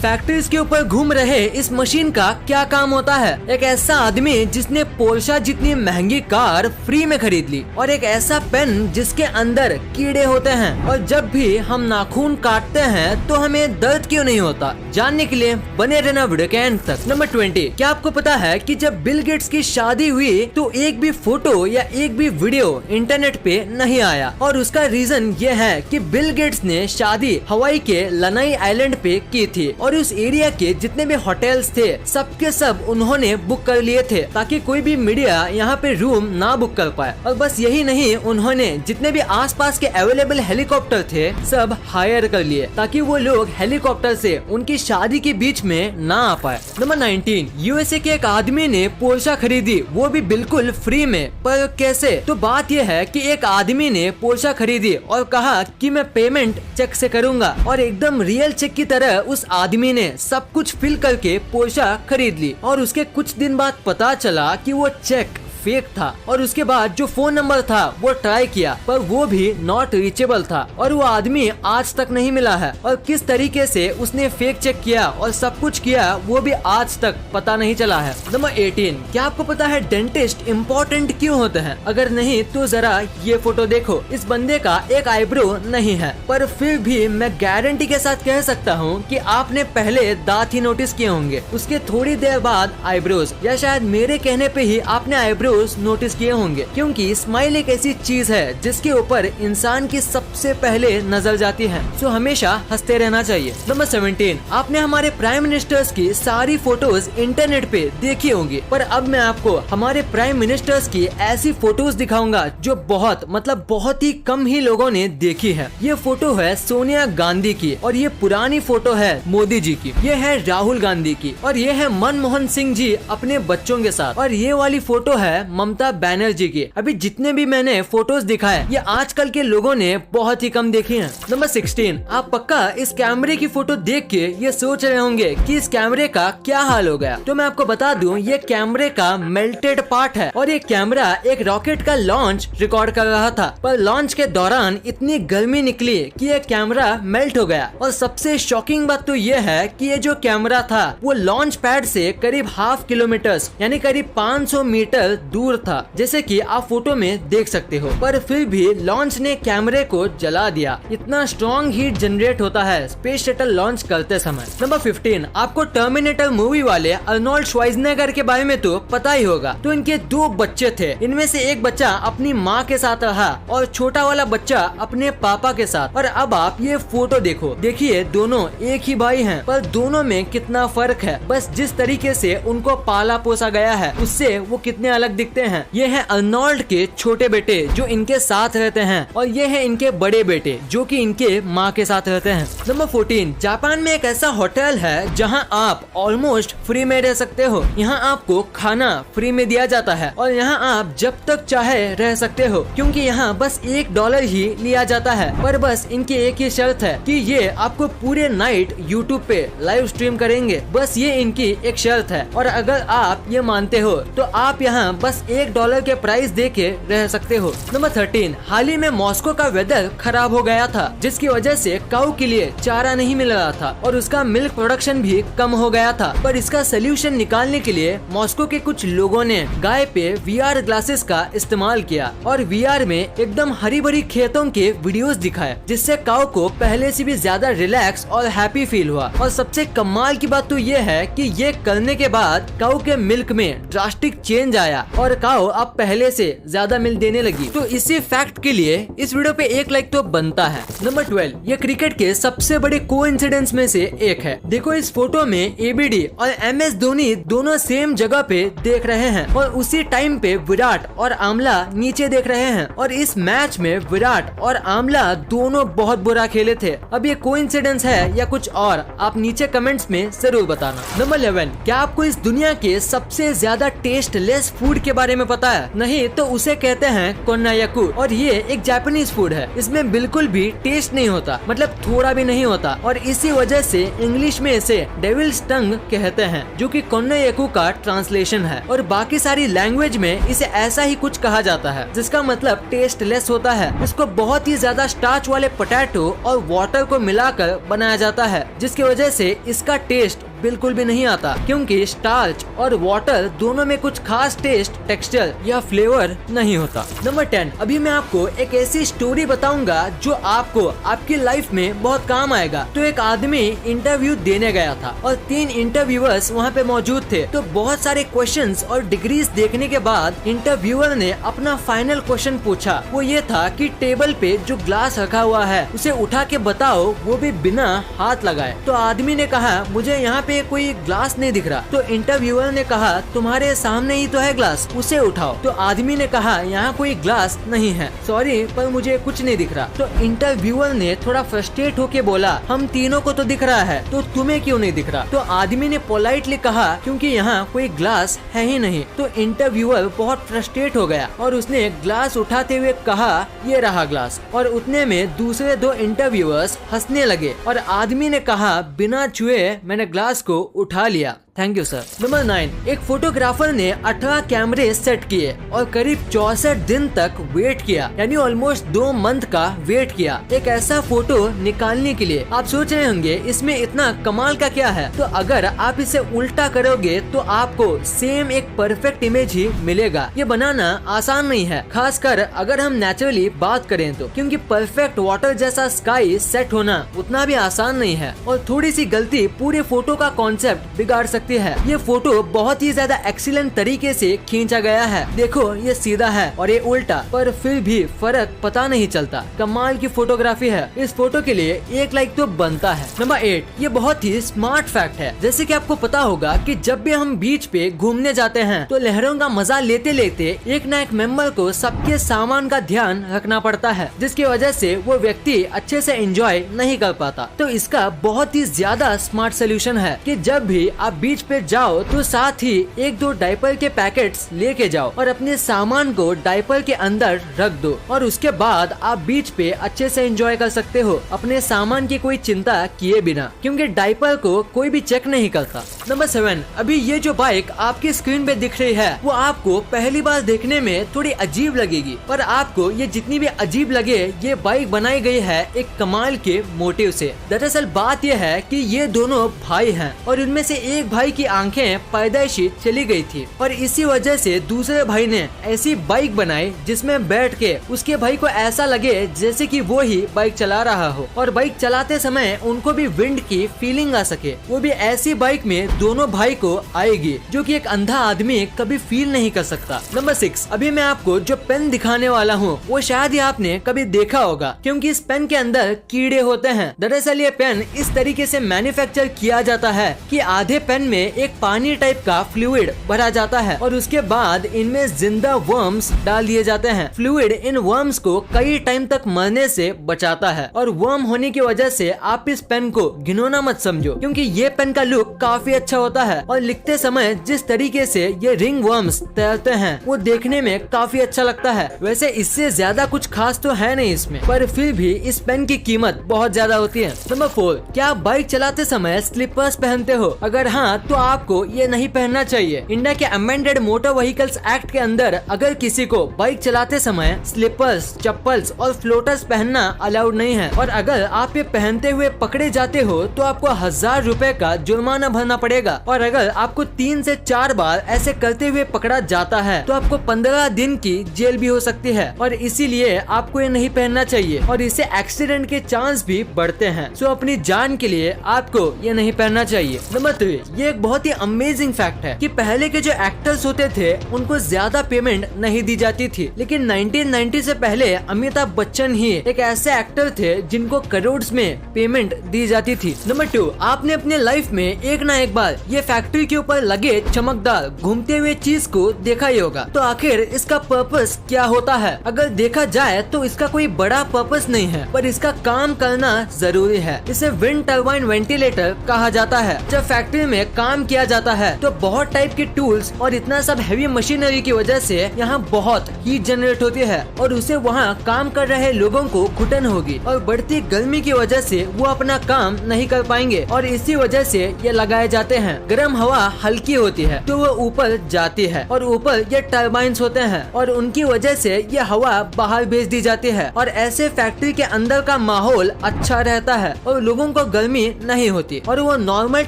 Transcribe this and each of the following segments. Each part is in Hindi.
फैक्ट्रीज के ऊपर घूम रहे इस मशीन का क्या काम होता है? एक ऐसा आदमी जिसने पोर्शा जितनी महंगी कार फ्री में खरीद ली, और एक ऐसा पेन जिसके अंदर कीड़े होते हैं, और जब भी हम नाखून काटते हैं तो हमें दर्द क्यों नहीं होता? जानने के लिए बने रहना वीडियो के एंड तक। नंबर 20, क्या आपको पता है कि जब बिल गेट्स की शादी हुई तो एक भी फोटो या एक भी वीडियो इंटरनेट पे नहीं आया, और उसका रीजन ये है कि बिल गेट्स ने शादी हवाई के लनाई आइलैंड पे की थी, और उस एरिया के जितने भी होटल्स थे सबके सब उन्होंने बुक कर लिए थे ताकि कोई भी मीडिया यहाँ पे रूम ना बुक कर पाए। और बस यही नहीं, उन्होंने जितने भी आसपास के अवेलेबल हेलीकॉप्टर थे सब हायर कर लिए ताकि वो लोग हेलीकॉप्टर से उनकी शादी के बीच में ना आ पाए। नंबर 19, यूएसए के एक आदमी ने पोर्शा खरीदी, वो भी बिल्कुल फ्री में। पर कैसे? तो बात यह है कि एक आदमी ने पोर्शा खरीदी और कहा कि मैं पेमेंट चेक से करूंगा, और एकदम रियल चेक की तरह उस आदमी ने सब कुछ फिल करके पोर्शा खरीद ली। और उसके कुछ दिन बाद पता चला कि वो चेक फेक था, और उसके बाद जो फोन नंबर था वो ट्राई किया पर वो भी नॉट रीचेबल था, और वो आदमी आज तक नहीं मिला है। और किस तरीके से उसने फेक चेक किया और सब कुछ किया वो भी आज तक पता नहीं चला है। नंबर 18, क्या आपको पता है डेंटिस्ट इम्पोर्टेंट क्यों होते हैं? अगर नहीं तो जरा ये फोटो देखो। इस बंदे का एक आईब्रो नहीं है, पर फिर भी मैं गारंटी के साथ कह सकता हूँ कि आपने पहले दांत ही नोटिस किए होंगे, उसके थोड़ी देर बाद आईब्रोज, या शायद मेरे कहने पे ही आपने आईब्रो नोटिस किए होंगे, क्योंकि स्माइल एक ऐसी चीज है जिसके ऊपर इंसान की सबसे पहले नजर जाती है, सो हमेशा हंसते रहना चाहिए। नंबर 17, आपने हमारे प्राइम मिनिस्टर्स की सारी फोटोज इंटरनेट पे देखी होंगी, पर अब मैं आपको हमारे प्राइम मिनिस्टर्स की ऐसी फोटोज दिखाऊंगा जो बहुत ही कम ही लोगों ने देखी है। ये फोटो है सोनिया गांधी की, और ये पुरानी फोटो है मोदी जी की, ये है राहुल गांधी की, और ये है मनमोहन सिंह जी अपने बच्चों के साथ, और ये वाली फोटो है ममता बनर्जी की। अभी जितने भी मैंने फोटोज दिखाए ये आजकल के लोगों ने बहुत ही कम देखी हैं। नंबर 16, आप पक्का इस कैमरे की फोटो देख के ये सोच रहे होंगे कि इस कैमरे का क्या हाल हो गया। तो मैं आपको बता दूं, ये कैमरे का मेल्टेड पार्ट है, और ये कैमरा एक रॉकेट का लॉन्च रिकॉर्ड कर रहा था, पर लॉन्च के दौरान इतनी गर्मी निकली कि ये कैमरा मेल्ट हो गया। और सबसे शॉकिंग बात तो ये है कि ये जो कैमरा था वो लॉन्च पैड से करीब ½ किलोमीटर यानी करीब 500 मीटर दूर था, जैसे कि आप फोटो में देख सकते हो, पर फिर भी लॉन्च ने कैमरे को जला दिया। इतना स्ट्रॉन्ग हीट जनरेट होता है स्पेस शटल लॉन्च करते समय। नंबर 15, आपको टर्मिनेटर मूवी वाले अर्नोल्ड श्वार्ज़नेगर के बारे में तो पता ही होगा। तो इनके 2 बच्चे थे, इनमें से एक बच्चा अपनी माँ के साथ रहा और छोटा वाला बच्चा अपने पापा के साथ। और अब आप ये फोटो देखो, देखिए दोनों एक ही भाई हैं, पर दोनों में कितना फर्क है। बस जिस तरीके से उनको पाला पोसा गया है उससे वो कितने अलग दिखते हैं। ये है अर्नोल्ड के छोटे बेटे जो इनके साथ रहते हैं, और ये है इनके बड़े बेटे जो कि इनके माँ के साथ रहते हैं। नंबर 14, जापान में एक ऐसा होटल है जहां आप ऑलमोस्ट फ्री में रह सकते हो। यहाँ आपको खाना फ्री में दिया जाता है, और यहाँ आप जब तक चाहे रह सकते हो, क्योंकि यहाँ बस $1 ही लिया जाता है। पर बस इनकी एक ही शर्त है कि ये आपको पूरे नाइट यूट्यूब पे लाइव स्ट्रीम करेंगे, बस ये इनकी एक शर्त है। और अगर आप ये मानते हो तो आप यहाँ बस $1 के प्राइस दे के रह सकते हो। नंबर 13, हाल ही में मॉस्को का वेदर खराब हो गया था, जिसकी वजह से काऊ के लिए चारा नहीं मिल रहा था, और उसका मिल्क प्रोडक्शन भी कम हो गया था। पर इसका सोल्यूशन निकालने के लिए मॉस्को के कुछ लोगों ने गाय पे VR ग्लासेस का इस्तेमाल किया, और VR में एकदम हरी भरी खेतों के वीडियोस दिखाए, जिससे काऊ को पहले से भी ज्यादा रिलैक्स और हैप्पी फील हुआ। और सबसे कमाल की बात तो ये है कि ये करने के बाद काऊ के मिल्क में ड्रास्टिक चेंज आया, और काऊ अब पहले से ज्यादा मिल्क देने लगी। तो इसी फैक्ट के लिए इस वीडियो पे 1 लाइक तो बनता है। नंबर 12, ये क्रिकेट के सबसे बड़े कोइंसिडेंस में से एक है। देखो इस फोटो में ABD और MS धोनी दोनों सेम जगह पे देख रहे हैं, और उसी टाइम पे विराट और आमला नीचे देख रहे हैं। और इस मैच में विराट और आमला दोनों बहुत बुरा खेले थे। अब ये कोइंसिडेंस है या कुछ और, आप नीचे कमेंट्स में जरूर बताना। नंबर 11, क्या आपको इस दुनिया के सबसे ज्यादा टेस्टलेस फूड के बारे में पता है? नहीं तो उसे कहते हैं कोन्नायाकू और ये एक जापानीज फूड है। इसमें बिल्कुल भी टेस्ट नहीं होता, मतलब थोड़ा भी नहीं होता, और इसी वजह से इंग्लिश में इसे डेविल्स टंग कहते हैं, जो कि कोन्नायाकू का ट्रांसलेशन है। और बाकी सारी लैंग्वेज में इसे ऐसा ही कुछ कहा जाता है, जिसका मतलब टेस्टलेस होता है। इसको बहुत ही ज्यादा स्टार्च वाले पोटैटो और वाटर को मिलाकर बनाया जाता है, जिसकी वजह से इसका टेस्ट बिल्कुल भी नहीं आता, क्योंकि स्टार्च और वाटर दोनों में कुछ खास टेस्ट, टेक्सचर या फ्लेवर नहीं होता। नंबर 10, अभी मैं आपको एक ऐसी स्टोरी बताऊंगा जो आपको आपकी लाइफ में बहुत काम आएगा। तो एक आदमी इंटरव्यू देने गया था और 3 इंटरव्यूअर्स वहाँ पे मौजूद थे। तो बहुत सारे क्वेश्चंस और डिग्रीज देखने के बाद इंटरव्यूअर ने अपना फाइनल क्वेश्चन पूछा। वो ये था कि टेबल पे जो ग्लास रखा हुआ है उसे उठा के बताओ, वो भी बिना हाथ लगाए। तो आदमी ने कहा मुझे यहाँ पे कोई ग्लास नहीं दिख रहा। तो इंटरव्यूअर ने कहा तुम्हारे सामने ही तो है ग्लास, उसे उठाओ। तो आदमी ने कहा यहाँ कोई ग्लास नहीं है, सॉरी पर मुझे कुछ नहीं दिख रहा। तो इंटरव्यूअर ने थोड़ा फ्रस्ट्रेट होके बोला हम तीनों को तो दिख रहा है, तो तुम्हें क्यों नहीं दिख रहा? तो आदमी ने पोलाइटली कहा क्योंकि यहाँ कोई ग्लास है ही नहीं। तो इंटरव्यूअर बहुत फ्रस्ट्रेट हो गया और उसने ग्लास उठाते हुए कहा ये रहा ग्लास। और उतने में दूसरे 2 इंटरव्यूअर्स हंसने लगे और आदमी ने कहा बिना छुए मैंने ग्लास को उठा लिया। Thank you sir. नंबर 9, एक फोटोग्राफर ने 18 कैमरे सेट किए और करीब 64 दिन तक वेट किया, यानी ऑलमोस्ट 2 मंथ का वेट किया एक ऐसा फोटो निकालने के लिए। आप सोच रहे होंगे इसमें इतना कमाल का क्या है? तो अगर आप इसे उल्टा करोगे तो आपको सेम एक परफेक्ट इमेज ही मिलेगा। ये बनाना आसान नहीं है, खासकर अगर हम नेचुरली बात करें तो, क्योंकि परफेक्ट वाटर जैसा स्काई सेट होना उतना भी आसान नहीं है और थोड़ी सी गलती पूरे फोटो का कॉन्सेप्ट बिगाड़ सकती है। ये फोटो बहुत ही ज्यादा एक्सीलेंट तरीके से खींचा गया है। देखो ये सीधा है और ये उल्टा, पर फिर भी फर्क पता नहीं चलता। कमाल की फोटोग्राफी है। इस फोटो के लिए 1 लाइक तो बनता है। नंबर 8, ये बहुत ही स्मार्ट फैक्ट है। जैसे कि आपको पता होगा कि जब भी हम बीच पे घूमने जाते हैं तो लहरों का मजा लेते लेते एक ना एक मेंबर को सबके सामान का ध्यान रखना पड़ता है, जिसकी वजह से वो व्यक्ति अच्छे से एंजॉय नहीं कर पाता। तो इसका बहुत ही ज्यादा स्मार्ट सोल्यूशन है कि जब भी आप बीच पे जाओ तो साथ ही 1-2 डायपर के पैकेट्स लेके जाओ और अपने सामान को डायपर के अंदर रख दो और उसके बाद आप बीच पे अच्छे से एंजॉय कर सकते हो अपने सामान की कोई चिंता किए बिना, क्योंकि डायपर को कोई भी चेक नहीं करता। नंबर 7, अभी ये जो बाइक आपकी स्क्रीन पे दिख रही है वो आपको पहली बार देखने में थोड़ी अजीब लगेगी, पर आपको ये जितनी भी अजीब लगे ये बाइक बनाई गई है एक कमाल के मोटिव से। दरअसल बात यह है कि ये दोनों भाई हैं और इनमें से एक भाई की आंखें पैदाइशी चली गई थी और इसी वजह से दूसरे भाई ने ऐसी बाइक बनाई जिसमें बैठ के उसके भाई को ऐसा लगे जैसे कि वो ही बाइक चला रहा हो और बाइक चलाते समय उनको भी विंड की फीलिंग आ सके। वो भी ऐसी बाइक में दोनों भाई को आएगी जो कि एक अंधा आदमी कभी फील नहीं कर सकता। नंबर 6, अभी मैं आपको जो पेन दिखाने वाला हूँ वो शायद ही आपने कभी देखा होगा, क्योंकि इस पेन के अंदर कीड़े होते हैं। दरअसल ये पेन इस तरीके से मैन्युफैक्चर किया जाता है कि आधे पेन में एक पानी टाइप का फ्लूइड भरा जाता है और उसके बाद इनमें जिंदा वर्म्स डाल दिए जाते हैं। फ्लूइड इन वर्म्स को कई टाइम तक मरने से बचाता है और वर्म होने की वजह से आप इस पेन को घिनौना मत समझो, क्योंकि ये पेन का लुक काफी अच्छा होता है और लिखते समय जिस तरीके से ये रिंग वर्म्स तैरते हैं वो देखने में काफी अच्छा लगता है। वैसे इससे ज्यादा कुछ खास तो है नहीं इसमें, पर फिर भी इस पेन की कीमत बहुत ज्यादा होती है। नंबर 4, क्या आप बाइक चलाते समय स्लीपर्स पहनते हो? अगर हाँ तो आपको ये नहीं पहनना चाहिए। इंडिया के अमेंडेड मोटर व्हीकल्स एक्ट के अंदर अगर किसी को बाइक चलाते समय स्लीपर्स, चप्पल्स और फ्लोटर्स पहनना अलाउड नहीं है और अगर आप ये पहनते हुए पकड़े जाते हो तो आपको 1000 रुपए का जुर्माना भरना पड़ेगा और अगर आपको 3 से 4 बार ऐसे करते हुए पकड़ा जाता है तो आपको 15 दिन की जेल भी हो सकती है और इसीलिए आपको ये नहीं पहनना चाहिए और इससे एक्सीडेंट के चांस भी बढ़ते हैं। सो अपनी जान के लिए आपको ये नहीं पहनना चाहिए। नंबर 3, ये एक बहुत ही अमेजिंग फैक्ट है कि पहले के जो एक्टर्स होते थे उनको ज्यादा पेमेंट नहीं दी जाती थी, लेकिन 1990 से पहले अमिताभ बच्चन ही एक ऐसे एक्टर थे जिनको करोड़ में पेमेंट दी जाती थी। नंबर 2, आपने अपने लाइफ में एक ना एक बार ये फैक्ट्री के ऊपर लगे चमकदार घूमते हुए चीज को देखा ही होगा। तो आखिर इसका पर्पस क्या होता है? अगर देखा जाए तो इसका कोई बड़ा पर्पस नहीं है, पर इसका काम करना जरूरी है। इसे विंड टर्बाइन वेंटिलेटर कहा जाता है। जब फैक्ट्री में काम किया जाता है। तो बहुत टाइप के टूल्स और इतना सब हैवी मशीनरी की वजह से यहाँ बहुत हीट जनरेट होती है और उसे वहाँ काम कर रहे लोगों को घुटन होगी और बढ़ती गर्मी की वजह से वो अपना काम नहीं कर पाएंगे और इसी वजह से ये लगाए जाते हैं। गर्म हवा हल्की होती है तो वो ऊपर जाती है और ऊपर ये टर्बाइंस होते हैं और उनकी वजह से ये हवा बाहर भेज दी जाती है और ऐसे फैक्ट्री के अंदर का माहौल अच्छा रहता है और लोगों को गर्मी नहीं होती और वो नॉर्मल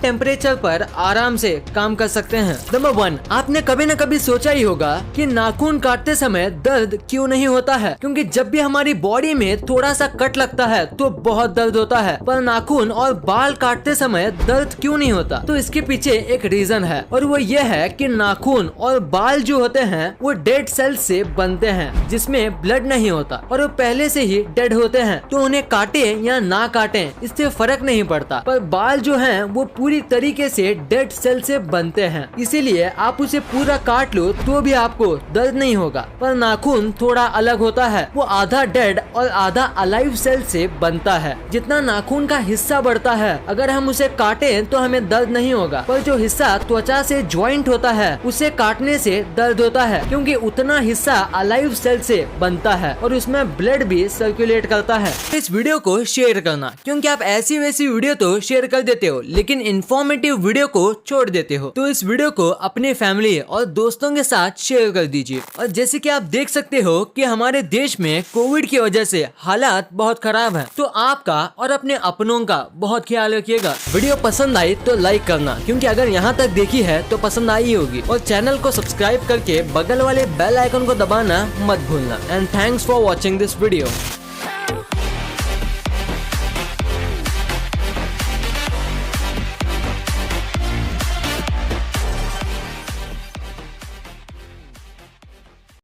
टेम्परेचर पर आराम से काम कर सकते हैं। नंबर 1, आपने कभी न कभी सोचा ही होगा कि नाखून काटते समय दर्द क्यों नहीं होता है, क्योंकि जब भी हमारी बॉडी में थोड़ा सा कट लगता है तो बहुत दर्द होता है, पर नाखून और बाल काटते समय दर्द क्यों नहीं होता। तो इसके पीछे एक रीजन है और वो ये है कि नाखून और बाल जो होते हैं वो डेड सेल्स से बनते हैं जिसमें ब्लड नहीं होता और वो पहले से ही डेड होते हैं, तो उन्हें काटे या ना काटे इससे फर्क नहीं पड़ता। पर बाल जो हैं वो पूरी तरीके से डेड सेल से बनते हैं, इसीलिए आप उसे पूरा काट लो तो भी आपको दर्द नहीं होगा। पर नाखून थोड़ा अलग होता है, वो आधा डेड और आधा अलाइव सेल से बनता है। जितना नाखून का हिस्सा बढ़ता है अगर हम उसे काटे तो हमें दर्द नहीं होगा, पर जो हिस्सा त्वचा से ज्वाइंट होता है उसे काटने से दर्द होता है, क्योंकि उतना हिस्सा अलाइव सेल से बनता है और उसमें ब्लड भी सर्कुलेट करता है। इस वीडियो को शेयर करना, क्योंकि आप ऐसी वैसी वीडियो तो शेयर कर देते हो लेकिन इंफॉर्मेटिव वीडियो को छोड़ देते हो। तो इस वीडियो को अपने फैमिली और दोस्तों के साथ शेयर कर दीजिए। और जैसे कि आप देख सकते हो कि हमारे देश में कोविड की वजह से हालात बहुत खराब है, तो आपका और अपने अपनों का बहुत ख्याल रखिएगा। वीडियो पसंद आई तो लाइक करना, क्योंकि अगर यहाँ तक देखी है तो पसंद आई होगी, और चैनल को सब्सक्राइब करके बगल वाले बेल आइकन को दबाना मत भूलना। And thanks for watching this video.